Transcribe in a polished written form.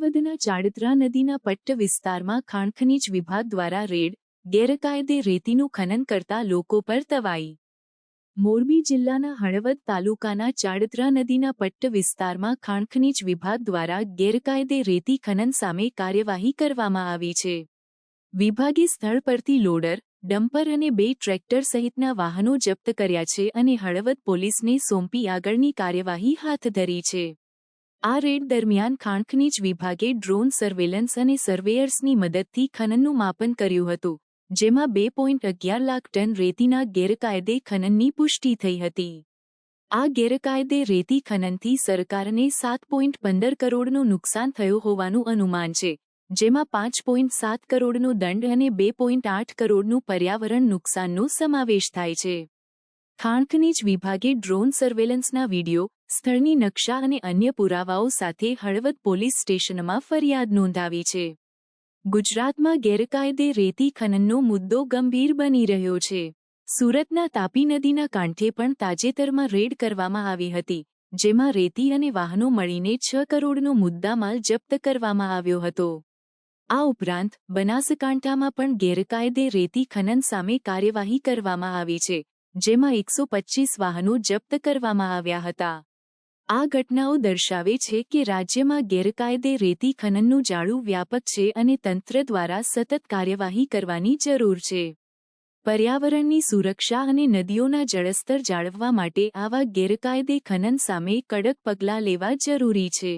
હળવદના ચાડત્રા નદીના પટ્ટ વિસ્તારમાં ખાણ ખનીજ વિભાગ દ્વારા રેડ, ગેરકાયદે રેતીનું ખનન કરતા લોકો પર તવાઈ। મોરબી જિલ્લાના હળવદ તાલુકાના ચાડત્રા નદીના પટ્ટ વિસ્તારમાં ખાણ ખનીજ વિભાગ દ્વારા ગેરકાયદે રેતી ખનન સામે કાર્યવાહી કરવામાં આવી છે। વિભાગે સ્થળ પરથી લોડર, ડમ્પર અને 2 ટ્રેક્ટર સહિતના વાહનો જપ્ત કર્યા છે અને હળવદ પોલીસને સોંપી આગળની કાર્યવાહી હાથ ધરી છે। આ રેડ દરમિયાન ખાણ ખનીજ વિભાગે ડ્રોન સર્વેલન્સ અને સર્વેયર્સની મદદથી ખનનનું માપન કર્યું હતું, જેમાં 2.11 લાખ ટન રેતીના ગેરકાયદે ખનનની પુષ્ટિ થઈ હતી। આ ગેરકાયદે રેતી ખનનથી સરકારને 7.15 કરોડનું નુકસાન થયું હોવાનું અનુમાન છે, જેમાં 5.7 કરોડનો દંડ અને 2.8 કરોડનું પર્યાવરણ નુકસાનનો સમાવેશ થાય છે। ખાણ ખનીજ વિભાગે ડ્રોન સર્વેલન્સના વિડિયો, સ્થળની નકશા અને અન્ય પુરાવાઓ સાથે હળવદ પોલીસ સ્ટેશનમાં ફરિયાદ નોંધાવી છે। ગુજરાતમાં ગેરકાયદે રેતી ખનનનો મુદ્દો ગંભીર બની રહ્યો છે। સુરતના તાપી નદીના કાંઠે પણ તાજેતરમાં રેડ કરવામાં આવી હતી, જેમાં રેતી અને વાહનો મળીને 6 કરોડનો મુદ્દામાલ જપ્ત કરવામાં આવ્યો હતો। આ ઉપરાંત બનાસકાંઠામાં પણ ગેરકાયદે રેતી ખનન સામે કાર્યવાહી કરવામાં આવી છે, જેમાં 125 વાહનો જપ્ત કરવામાં આવ્યા હતા। આ ઘટનાઓ દર્શાવે છે કે રાજ્યમાં ગેરકાયદે રેતી ખનનનું જાળું વ્યાપક છે અને તંત્ર દ્વારા સતત કાર્યવાહી કરવાની જરૂર છે। પર્યાવરણની સુરક્ષા અને નદીઓના જળસ્તર જાળવવા માટે આવા ગેરકાયદે ખનન સામે કડક પગલાં લેવા જરૂરી છે।